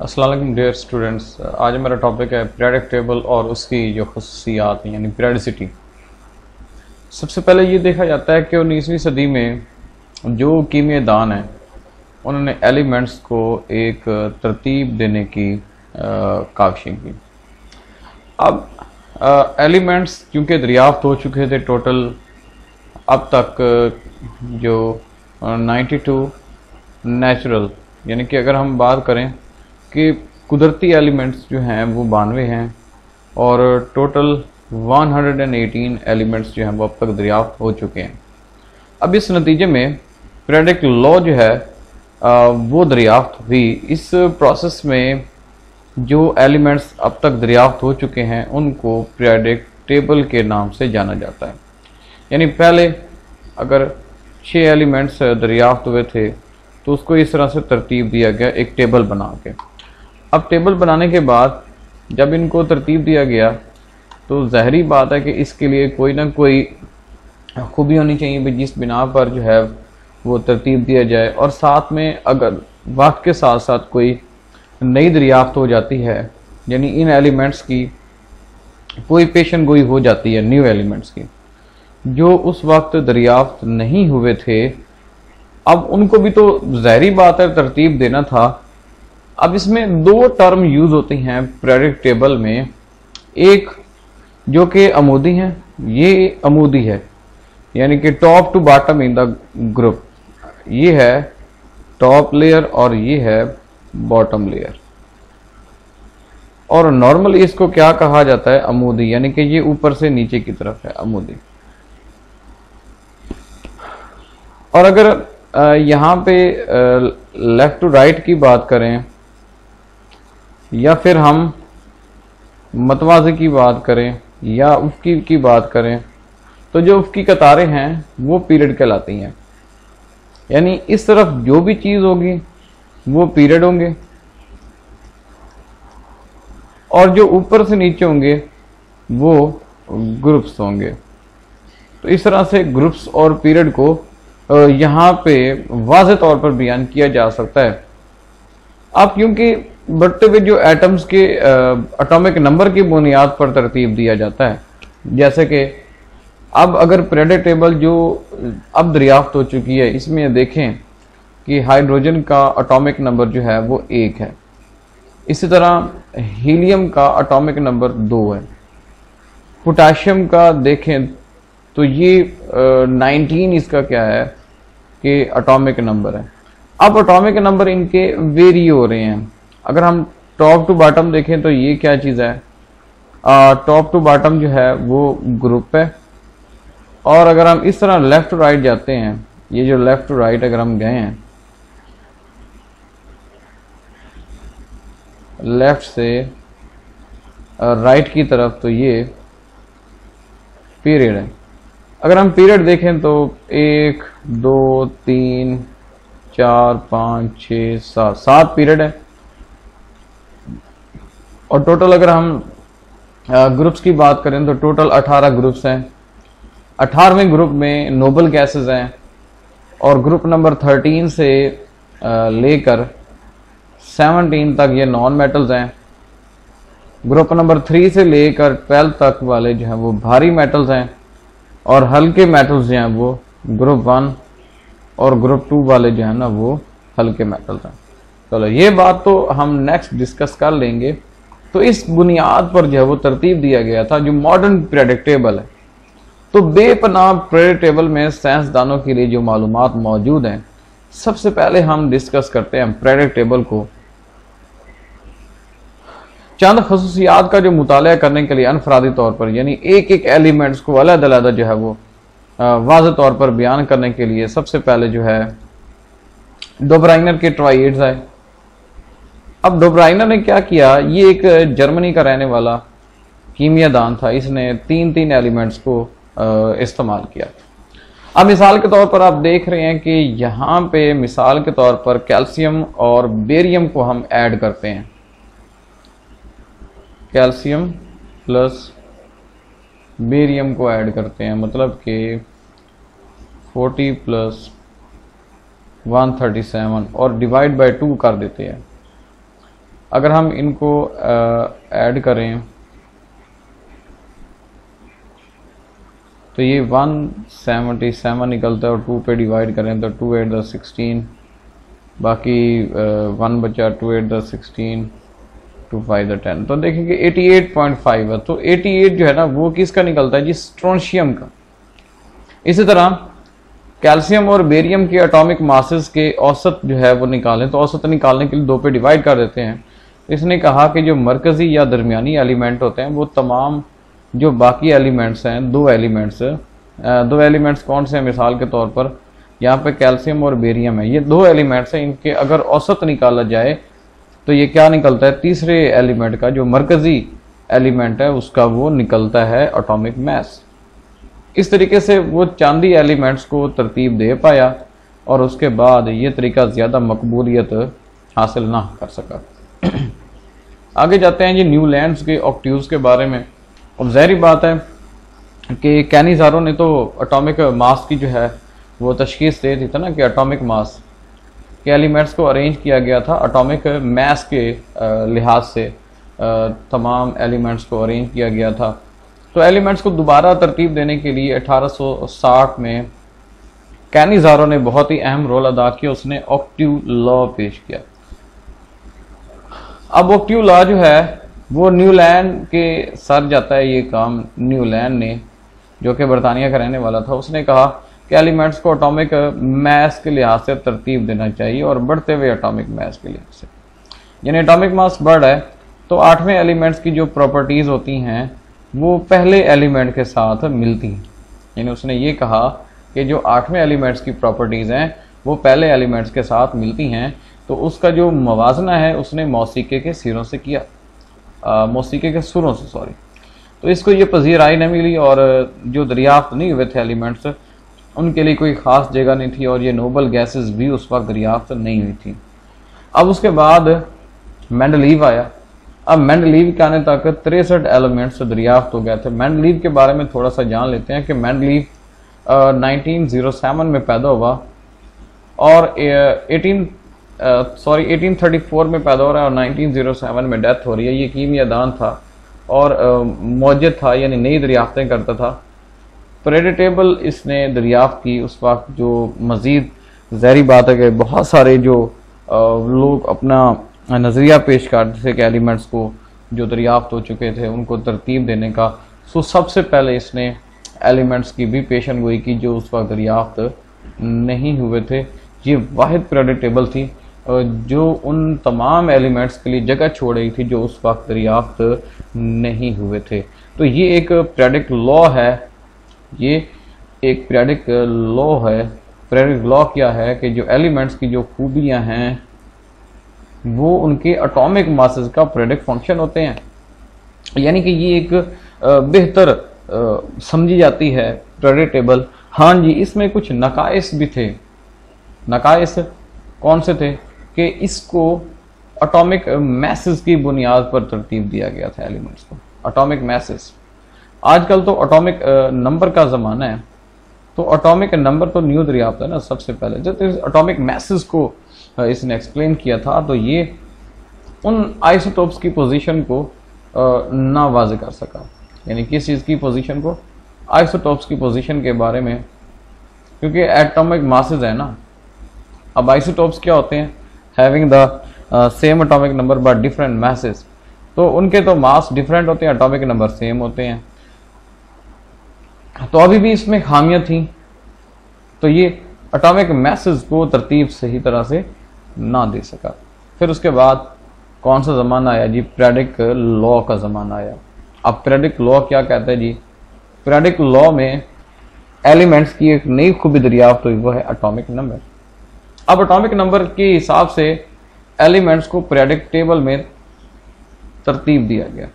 अस्सलाम वालेकुम dear students. आज मेरा टॉपिक है पीरियोडिक टेबल और उसकी जो खसूसियात हैं यानी पीरियोडिसिटी। सबसे पहले ये देखा जाता है कि 19वीं सदी में जो कीमियादान हैं उन्होंने एलिमेंट्स को एक तरतीब देने की काविशें की। अब एलिमेंट्स क्योंकि दरियाफ्त हो चुके थे टोटल अब तक जो 92 नेचुरल, यानी कि अगर हम बात करें कि कुदरती एलिमेंट्स जो हैं वो 92 हैं और टोटल 118 एलिमेंट्स जो हैं वो अब तक दरियाफ्त हो चुके हैं। अब इस नतीजे में पीरियोडिक लॉ जो है वो दरियाफ्त हुई। इस प्रोसेस में जो एलिमेंट्स अब तक दरियाफ्त हो चुके हैं उनको पीरियोडिक टेबल के नाम से जाना जाता है। यानी पहले अगर 6 एलिमेंट्स दरियाफ्त हुए थे तो उसको इस तरह से तरतीब दिया गया एक टेबल बना के। अब टेबल बनाने के बाद जब इनको तरतीब दिया गया तो ज़ाहिरी बात है कि इसके लिए कोई ना कोई खूबी होनी चाहिए जिस बिना पर जो है वो तरतीब दिया जाए। और साथ में अगर वक्त के साथ साथ कोई नई दरियाफ्त हो जाती है, यानी इन एलिमेंट्स की कोई पेशन गोई हो जाती है न्यू एलिमेंट्स की जो उस वक्त दरियाफ्त नहीं हुए थे, अब उनको भी तो ज़ाहिरी बात है तरतीब देना था। अब इसमें दो टर्म यूज होती हैं पीरियोडिक टेबल में, एक जो कि अमूदी हैं, ये अमूदी है यानी कि top to bottom in the group, ये है टॉप लेयर और ये है बॉटम लेयर। और नॉर्मली इसको क्या कहा जाता है, अमूदी, यानी कि ये ऊपर से नीचे की तरफ है अमूदी। और अगर यहाँ पे लेफ्ट टू राइट की बात करें या फिर हम मतवाज़े की बात करें या उफ़क़ी की बात करें तो जो उफ़क़ी कतारें हैं वो पीरियड कहलाती हैं। यानी इस तरफ जो भी चीज़ होगी वो पीरियड होंगे और जो ऊपर से नीचे होंगे वो ग्रुप्स होंगे। तो इस तरह से ग्रुप्स और पीरियड को यहाँ पे वाज़े तौर पर बयान किया जा सकता है। अब क्योंकि बढ़ते हुए जो एटम्स के एटॉमिक नंबर की बुनियाद पर तरतीब दिया जाता है, जैसे कि अब अगर पीरियोडिक टेबल जो अब दरियाफ्त हो चुकी है इसमें देखें कि हाइड्रोजन का एटॉमिक नंबर जो है वो 1 है, इसी तरह हीलियम का एटॉमिक नंबर 2 है, पोटाशियम का देखें तो ये 19 इसका क्या है कि एटॉमिक नंबर है। अब एटॉमिक नंबर इनके वेरी हो रहे हैं। अगर हम टॉप टू बॉटम देखें तो ये क्या चीज़ है, टॉप टू बॉटम जो है वो ग्रुप है। और अगर हम इस तरह लेफ्ट टू राइट जाते हैं, ये जो लेफ्ट टू राइट अगर हम गए हैं लेफ्ट से राइट की तरफ तो ये पीरियड है। अगर हम पीरियड देखें तो 1 2 3 4 5 6 7 पीरियड है। और टोटल अगर हम ग्रुप्स की बात करें तो टोटल 18 ग्रुप्स हैं। 18वें ग्रुप में नोबल गैसेस हैं और ग्रुप नंबर 13 से लेकर 17 तक ये नॉन मेटल्स हैं। ग्रुप नंबर 3 से लेकर 12 तक वाले जो हैं वो भारी मेटल्स हैं और हल्के मेटल्स जो हैं वो ग्रुप 1 और ग्रुप 2 वाले जो हैं ना वो हल्के मेटल्स हैं। चलो ये बात तो हम नेक्स्ट डिस्कस कर लेंगे। तो इस बुनियाद पर जो है वो तरतीब दिया गया था जो मॉडर्न पीरियोडिक टेबल है। तो बेपनाह पीरियोडिक टेबल में साइंसदानों के लिए जो मालूमात मौजूद हैं, सबसे पहले हम डिस्कस करते हैं पीरियोडिक टेबल को। चंद खसूसियात का जो मुताला करने के लिए अनफरादी तौर पर, यानी एक एक एलिमेंट्स को अलग-अलग जो है वो वाज़े तौर पर बयान करने के लिए सबसे पहले जो है डोब्राइनर के ट्राइड्स आए। अब डोब्राइनर ने क्या किया, ये एक जर्मनी का रहने वाला कीमियादान था, इसने 3 एलिमेंट्स को इस्तेमाल किया। अब मिसाल के तौर पर आप देख रहे हैं कि यहाँ पे मिसाल के तौर पर कैल्शियम और बेरियम को हम ऐड करते हैं, कैल्शियम प्लस बेरियम को ऐड करते हैं, मतलब कि 40 + 137 और डिवाइड बाय 2 कर देते हैं। अगर हम इनको ऐड करें तो ये 177 निकलता है, और 2 पे डिवाइड करें तो 2 8 10 16, बाकी 1 बचा, 2 8 10 16, 2 5 10, तो देखेंगे 88.5 है। तो 88 जो है ना वो किसका निकलता है जी, स्ट्रोंशियम का। इसी तरह कैल्शियम और बेरियम के एटॉमिक मासेस के औसत जो है वो निकालें, तो औसत निकालने के लिए 2 पे डिवाइड कर देते हैं। इसने कहा कि जो मरकजी या दरमियानी एलिमेंट होते हैं वो तमाम जो बाकी एलिमेंट्स हैं, दो एलिमेंट्स कौन से हैं, मिसाल के तौर पर यहाँ पे कैल्शियम और बेरियम है, ये 2 एलिमेंट्स हैं, इनके अगर औसत निकाला जाए तो ये क्या निकलता है, तीसरे एलिमेंट का जो मरकजी एलिमेंट है उसका वो निकलता है एटॉमिक मास। इस तरीके से वो चांदी एलिमेंट्स को तरतीब दे पाया और उसके बाद ये तरीका ज़्यादा मकबूलियत हासिल ना कर सका। आगे जाते हैं जी न्यूलैंड्स के ऑक्टेव्स के बारे में। अब ज़ाहिर बात है कि कैनिज़ारो ने तो एटॉमिक मास की जो है वो तशखीस दे दी था ना, कि एटॉमिक मास के एलिमेंट्स को अरेंज किया गया था एटॉमिक मास के लिहाज से, तमाम एलिमेंट्स को अरेंज किया गया था। तो एलिमेंट्स को दोबारा तरतीब देने के लिए 1860 में कैनिज़ारो ने बहुत ही अहम रोल अदा किया, उसने ऑक्टेव लॉ पेश किया। अब ऑक्टेव लॉ जो है वो न्यूलैंड के सर जाता है, ये काम न्यूलैंड ने, जो कि बरतानिया का रहने वाला था, उसने कहा कि एलिमेंट्स को एटॉमिक मास के लिहाज से तरतीब देना चाहिए और बढ़ते हुए एटॉमिक मास के लिहाज से, यानी एटॉमिक मास बढ़ है तो 8वें एलिमेंट्स की जो प्रॉपर्टीज़ होती हैं वो पहले एलिमेंट के साथ मिलती हैं। यानी उसने ये कहा कि जो 8वें एलिमेंट्स की प्रॉपर्टीज़ हैं वो पहले एलिमेंट्स के साथ मिलती हैं, तो उसका जो मवाजना है उसने मौसीके के सिरों से किया, मौसीके के सुरों से, सॉरी। तो इसको ये पजीर आई न मिली, और जो दरियाफ्त नहीं हुए थे एलिमेंट्स उनके लिए कोई ख़ास जगह नहीं थी, और ये नोबल गैसेस भी उस वक्त दरियाफ्त नहीं हुई थी। अब उसके बाद मेंडलीव आया। अब मेंडलीव के आने तक 63 एलिमेंट्स दरियाफ्त हो गए थे। मेंडलीव के बारे में थोड़ा सा जान लेते हैं कि मेंडलीव 1907 में पैदा हुआ और 1834 में पैदा हो रहा है और 1907 में डेथ हो रही है। ये कीमियादान था और मौजद था, यानी नई दरियाफ्तें करता था। प्रेडिटेबल इसने दरियाफ्त की उस वक्त, जो मज़ीद ज़हरी बात है कि बहुत सारे जो लोग अपना नज़रिया पेश करते थे कि एलिमेंट्स को जो दरियाफ्त हो चुके थे उनको तरतीब देने का, सो सबसे पहले इसने एलिमेंट्स की भी पेशन गोई की जो उस वक्त दरियाफ्त नहीं हुए थे। ये वाहिद प्रेडिटेबल थी जो उन तमाम एलिमेंट्स के लिए जगह छोड़ रही थी जो उस वक्त दरियाफ्त नहीं हुए थे। तो ये एक प्रेडिक्ट लॉ है, ये एक प्रेडिक्ट लॉ है। प्रेडिक्ट लॉ क्या है कि जो एलिमेंट्स की जो खूबियां हैं वो उनके एटॉमिक मासेस का प्रेडिक्ट फंक्शन होते हैं, यानी कि ये एक बेहतर समझी जाती है प्रेडिक्टेबल। हाँ जी, इसमें कुछ नकाइस भी थे। नकाइस कौन से थे कि इसको एटॉमिक मैसेस की बुनियाद पर तरतीब दिया गया था एलिमेंट्स को, एटॉमिक मैसेस। आजकल तो एटॉमिक नंबर का ज़माना है, तो एटॉमिक नंबर तो न्यू दरियाफ्त है ना सबसे पहले। जब एटॉमिक मैसेस को इसने एक्सप्लेन किया था तो ये उन आइसोटोप्स की पोजीशन को ना वाज़े कर सका, यानी किस चीज़ की पोजीशन को, आइसोटोप्स की पोजीशन के बारे में, क्योंकि एटॉमिक मासेस है ना। अब आइसोटोप्स क्या होते हैं, having the same atomic number but different masses, तो उनके तो मास डिफरेंट होते हैं, एटॉमिक नंबर सेम होते हैं। तो अभी भी इसमें खामियां थी, तो ये एटॉमिक मैसेज को तरतीब सही तरह से ना दे सका। फिर उसके बाद कौन सा ज़माना आया जी, प्रेडिक्ट लॉ का ज़माना आया। अब प्रेडिक्ट लॉ क्या कहता है जी, प्रेडिक्ट लॉ में एलिमेंट्स की एक नई खूबी दरियाफ्त हुई, वो है एटॉमिक नंबर। अब एटॉमिक नंबर के हिसाब से एलिमेंट्स को प्रेडिक्ट टेबल में तरतीब दिया गया।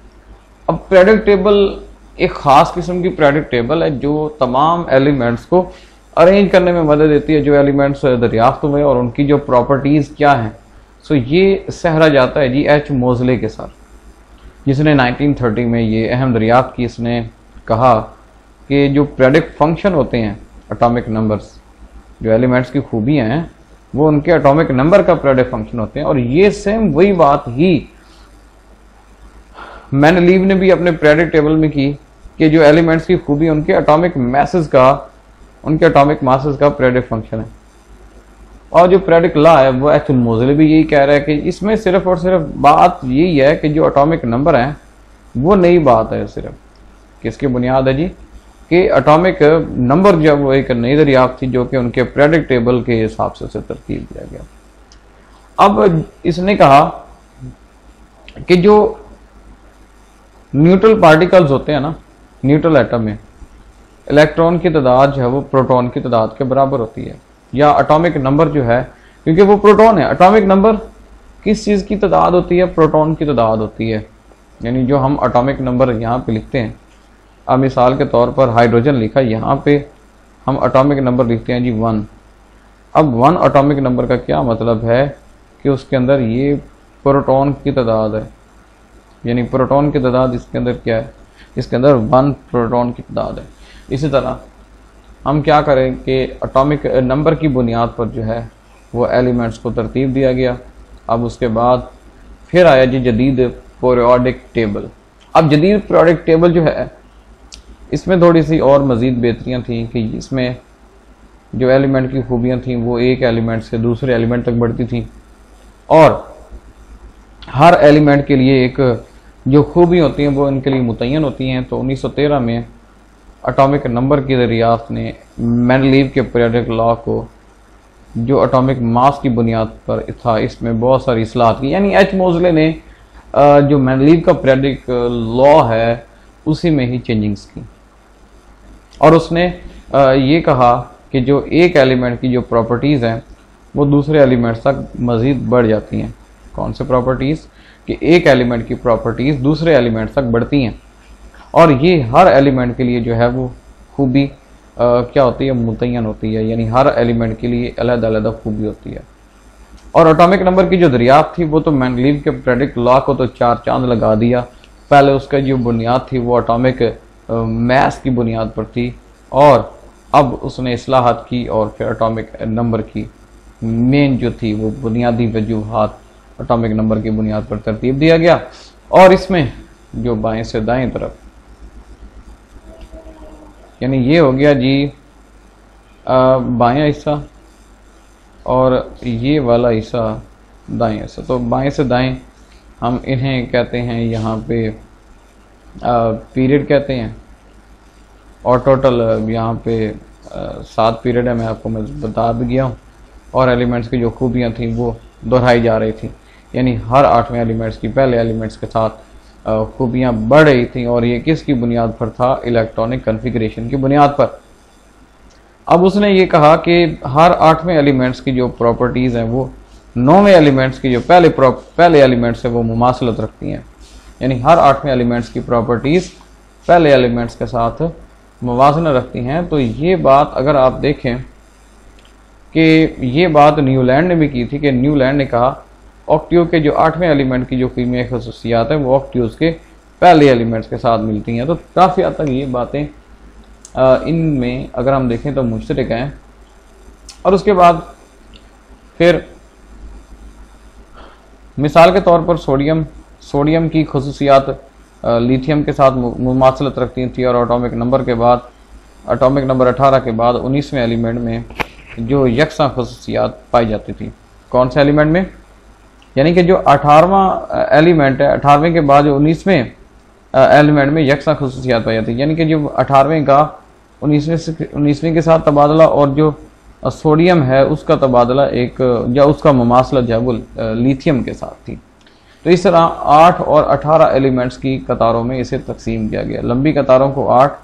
अब प्रेडिक्ट टेबल एक ख़ास किस्म की प्रेडिक्ट टेबल है जो तमाम एलिमेंट्स को अरेंज करने में मदद देती है, जो एलिमेंट्स दरियाफ्त हुए और उनकी जो प्रॉपर्टीज़ क्या हैं। सो ये सहरा जाता है जी एच मोज़ले के साथ, जिसने 1930 में ये अहम दरियाफ्त की। इसने कहा कि जो प्रेडिक्ट फंक्शन होते हैं एटॉमिक नंबर्स, जो एलिमेंट्स की खूबियाँ हैं वो उनके एटॉमिक नंबर का प्रेडिक्ट फंक्शन होते हैं। और ये सेम वही बात ही मेंडलीव ने भी अपने पीरियोडिक टेबल में की कि जो एलिमेंट्स की खूबी उनके एटॉमिक मासेस का पीरियोडिक फंक्शन है। और जो पीरियोडिक लॉ है वो एच मोज़ले भी यही कह रहा है कि इसमें सिर्फ और सिर्फ बात यही है कि जो एटॉमिक नंबर हैं वो नई बात है, सिर्फ किसकी बुनियाद है जी कि एटॉमिक नंबर जो वो एक नई दरियाफ्त थी जो कि उनके पीरियोडिक टेबल के हिसाब से तरतीब दिया गया। अब इसने कहा कि जो न्यूट्रल पार्टिकल्स होते हैं ना, न्यूट्रल एटम में इलेक्ट्रॉन की तादाद जो है वो प्रोटॉन की तादाद के बराबर होती है, या एटॉमिक नंबर जो है, क्योंकि वो प्रोटॉन है, एटॉमिक नंबर किस चीज़ की तादाद होती है, प्रोटॉन की तादाद होती है। यानी जो हम एटॉमिक नंबर यहाँ पे लिखते हैं, अब मिसाल के तौर पर हाइड्रोजन लिखा, यहाँ पे हम एटॉमिक नंबर लिखते हैं जी 1। अब 1 एटॉमिक नंबर का क्या मतलब है कि उसके अंदर ये प्रोटॉन की तादाद है, यानी प्रोटॉन की तादाद इसके अंदर क्या है, इसके अंदर 1 प्रोटॉन की तादाद है। इसी तरह हम क्या करें कि एटॉमिक नंबर की बुनियाद पर जो है वो एलिमेंट्स को तरतीब दिया गया। अब उसके बाद फिर आया जी जदीद पीरियोडिक टेबल। अब जदीद पीरियोडिक टेबल जो है इसमें थोड़ी सी और मज़ीद बेहतरियाँ थी कि इसमें जो एलिमेंट की खूबियाँ थी वो एक एलिमेंट से दूसरे एलिमेंट तक बढ़ती थी, और हर एलिमेंट के लिए एक जो खूबी होती हैं वो इनके लिए मुतय्यन होती हैं। तो 1913 में एटॉमिक नंबर की दरियाफ्त ने मेंडलीव के पीरियोडिक लॉ को जो एटॉमिक मास की बुनियाद पर था इसमें बहुत सारी इस्लाहत की। यानी एच मोज़ले ने जो मेंडलीव का पीरियोडिक लॉ है उसी में ही चेंजिंग्स की, और उसने ये कहा कि जो एक एलिमेंट की जो प्रॉपर्टीज़ हैं वो दूसरे एलिमेंट्स तक मज़ीद बढ़ जाती हैं। कौन से प्रॉपर्टीज़ कि एक एलिमेंट की प्रॉपर्टीज़ दूसरे एलिमेंट्स तक बढ़ती हैं, और ये हर एलिमेंट के लिए जो है वो खूबी क्या होती है, मुतय्यन होती है। यानी हर एलिमेंट के लिए अलग-अलग खूबी होती है। और एटॉमिक नंबर की जो दरियाफ्त थी वो तो मेंडलीव के पीरियोडिक लॉ को तो 4 चांद लगा दिया। पहले उसका जो बुनियाद थी वो एटॉमिक मास की बुनियाद पर थी, और अब उसने इस्लाहत की और फिर एटॉमिक नंबर की मेन जो थी वो बुनियादी वजूहात एटॉमिक नंबर की बुनियाद पर तरतीब दिया गया। और इसमें जो बाएं से दाएं तरफ, यानी ये हो गया जी बायां हिस्सा और ये वाला हिस्सा दाएं हिस्सा। तो बाएं से दाएं हम इन्हें कहते हैं यहाँ पे पीरियड कहते हैं, और टोटल यहाँ पे 7 पीरियड है, मैं आपको बता भी गया हूँ। और एलिमेंट्स की जो खूबियाँ थी वो दोहराई जा रही थी, यानी हर 8वें एलिमेंट्स की पहले एलिमेंट्स के साथ खूबियाँ बढ़ रही थी, और ये किसकी बुनियाद पर था, इलेक्ट्रॉनिक कन्फिगरेशन की बुनियाद पर। अब उसने ये कहा कि हर 8वें एलिमेंट्स की जो प्रॉपर्टीज़ हैं वो 9वें एलिमेंट्स की जो पहले एलिमेंट्स है वो मुमासलत रखती हैं। यानी हर 8वें एलिमेंट्स की प्रॉपर्टीज़ पहले एलिमेंट्स के साथ मुवाजना रखती हैं। तो ये बात अगर आप देखें कि ये बात न्यूलैंड ने भी की थी, कि न्यूलैंड ने कहा ऑक्टियो के जो 8वें एलिमेंट की जो कीमियाई खसूसियात है वो ऑक्टियोज के पहले एलिमेंट्स के साथ मिलती हैं। तो काफ़ी हद तक ये बातें इनमें अगर हम देखें तो मुश्तरक हैं। और उसके बाद फिर मिसाल के तौर पर सोडियम की खसूसियात लिथियम के साथ मुमासलत रखती थी, और एटॉमिक नंबर के बाद एटॉमिक नंबर 18 के बाद 19वें एलिमेंट में जो यकसा खसूसियात पाई जाती थी। कौन से एलिमेंट में, यानी कि जो 18वां एलिमेंट है, 18वें के बाद जो 19वें एलिमेंट में यकसा खसूसियात पाई जाती है। यानी कि जो 18वें का 19वें के साथ तबादला, और जो सोडियम है उसका तबादला एक या उसका मुमासला जो है वो लिथियम के साथ थी। तो इस तरह 8 और 18 एलिमेंट्स की कतारों में इसे तकसीम किया गया। लंबी कतारों को 8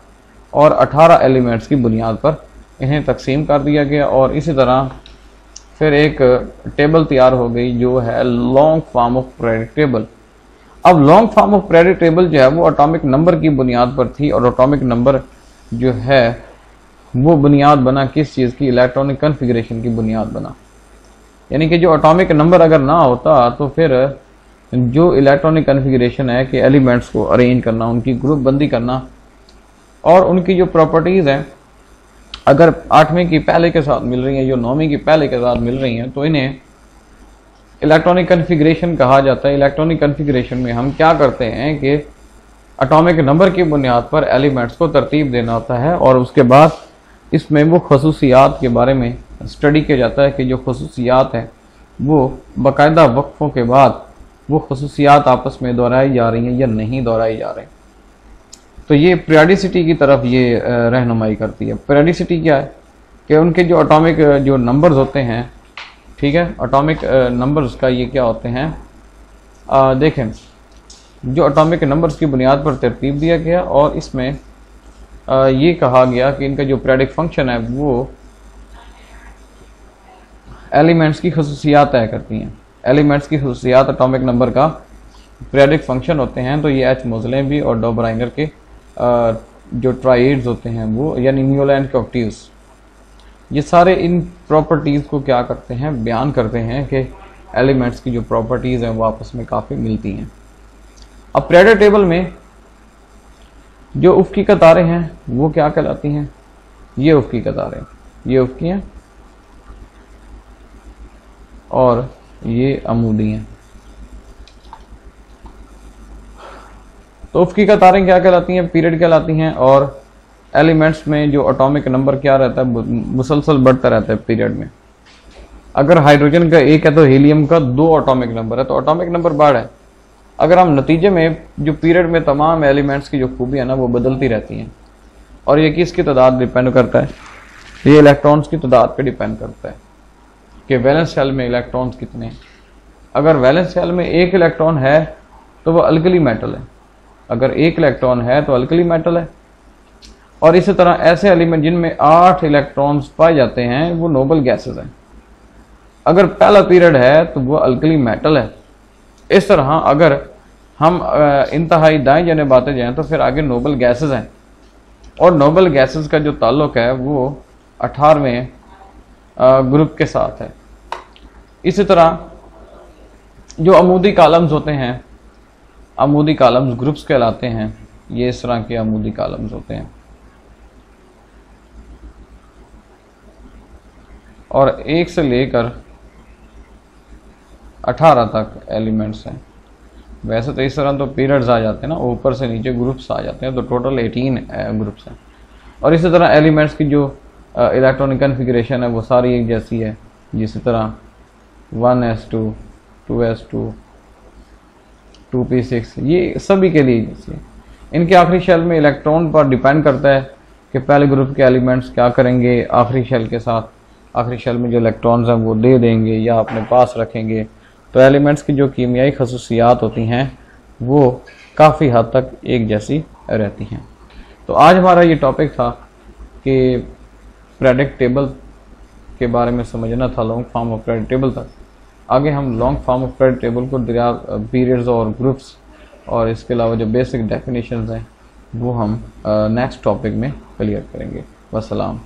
और 18 एलिमेंट्स की बुनियाद पर इन्हें तकसीम कर दिया गया। और इसी तरह फिर एक टेबल तैयार हो गई जो है long form of periodic table. अब long form of periodic table जो है वो एटॉमिक नंबर की बुनियाद पर थी, और एटॉमिक नंबर जो है वो बुनियाद बना किस चीज़ की, इलेक्ट्रॉनिक कन्फिगरेशन की बुनियाद बना। यानी कि जो एटॉमिक नंबर अगर ना होता तो फिर जो इलेक्ट्रॉनिक कन्फिगरेशन है कि एलिमेंट्स को अरेंज करना, उनकी ग्रुप बंदी करना, और उनकी जो प्रॉपर्टीज़ हैं अगर 8वें की पहले के साथ मिल रही हैं, जो 9वें की पहले के साथ मिल रही हैं, तो इन्हें इलेक्ट्रॉनिक कन्फिगरेशन कहा जाता है। इलेक्ट्रॉनिक कन्फिगरेशन में हम क्या करते हैं कि एटॉमिक नंबर की बुनियाद पर एलिमेंट्स को तरतीब देना होता है और उसके बाद इसमें वो खसूसियात के बारे में स्टडी किया जाता है कि जो खसूसियात हैं वो बाकायदा वक्फों के बाद वो खसूसियात आपस में दोहराई जा रही हैं या नहीं दोहराई जा रही। तो ये पीरियडिसिटी की तरफ ये रहनुमाई करती है। पीरियडिसिटी क्या है कि उनके जो एटॉमिक जो नंबर्स होते हैं, ठीक है, एटॉमिक नंबर्स का ये क्या होते हैं, देखें जो एटॉमिक नंबर्स की बुनियाद पर तरतीब दिया गया और इसमें ये कहा गया कि इनका जो पीरियडिक फंक्शन है वो एलिमेंट्स की खसूसियात तय करती हैं। एलिमेंट्स की खसूसियात एटॉमिक नंबर का पीरियडिक फंक्शन होते हैं। तो ये एच मोज़लेवी और डॉबराइनर के जो ट्राइड्स होते हैं वो, यानी न्यूलैंड के ऑक्टेव्स, ये सारे इन प्रॉपर्टीज़ को क्या करते हैं, बयान करते हैं कि एलिमेंट्स की जो प्रॉपर्टीज़ हैं वो आपस में काफ़ी मिलती हैं। अब पीरियड टेबल में जो उफ़क़ी कतारें हैं वो क्या कहलाती हैं, ये उफ़क़ी कतारें, ये उफ़क़ी हैं और ये अमूदी हैं। तो उफ़क़ी कतारें क्या कहलाती हैं, पीरियड कहलाती हैं। और एलिमेंट्स में जो एटॉमिक नंबर क्या रहता है, मुसलसल बढ़ता रहता है पीरियड में। अगर हाइड्रोजन का एक है तो हीलियम का 2 एटॉमिक नंबर है, तो एटॉमिक नंबर बढ़ है। अगर हम नतीजे में जो पीरियड में तमाम एलिमेंट्स की जो खूबी है ना वो बदलती रहती हैं। और ये किसकी तादाद डिपेंड करता है, ये इलेक्ट्रॉन्स की तादाद पे डिपेंड करता है कि वैलेंस शेल में इलेक्ट्रॉन्स कितने हैं। अगर वैलेंस शेल में 1 इलेक्ट्रॉन है तो वह अल्कली मेटल है, अगर 1 इलेक्ट्रॉन है तो अल्कली मेटल है। और इसी तरह ऐसे एलिमेंट जिनमें 8 इलेक्ट्रॉन्स पाए जाते हैं वो नोबल गैसेस हैं। अगर पहला पीरियड है तो वो अल्कली मेटल है। इस तरह अगर हम इंतहाई दाएं जानिब आते जाएं तो फिर आगे नोबल गैसेस हैं। और नोबल गैसेस का जो ताल्लुक है वो 18वें ग्रुप के साथ है। इसी तरह जो अमूदी कॉलम्स होते हैं, अमूदी कॉलम्स ग्रुप्स कहलाते हैं। ये इस तरह के अमूदी कॉलम्स होते हैं और 1 से लेकर 18 तक एलिमेंट्स हैं। वैसे तो इस तरह तो पीरियड्स आ जाते हैं ना, ऊपर से नीचे ग्रुप्स आ जाते हैं, तो टोटल 18 ग्रुप्स हैं। और इसी तरह एलिमेंट्स की जो इलेक्ट्रॉनिक कन्फिगरेशन है वो सारी एक जैसी है। जिस तरह 1s2, 2s2, 2p6, ये सभी के लिए जैसी है। इनके आखिरी शेल में इलेक्ट्रॉन पर डिपेंड करता है कि पहले ग्रुप के एलिमेंट्स क्या करेंगे आखिरी शेल के साथ। आखिरी शेल में जो इलेक्ट्रॉन्स हैं वो दे देंगे या अपने पास रखेंगे। तो एलिमेंट्स की जो कीमियाई खसूसियात होती हैं वो काफ़ी हद तक एक जैसी रहती हैं। तो आज हमारा ये टॉपिक था कि पीरियडिक टेबल के बारे में समझना था, long form of period table तक। आगे हम long form of period table को पीरियड्स और ग्रुप्स और इसके अलावा जो बेसिक डेफिनेशंस हैं वो हम नेक्स्ट टॉपिक में क्लियर करेंगे। वस्सलाम।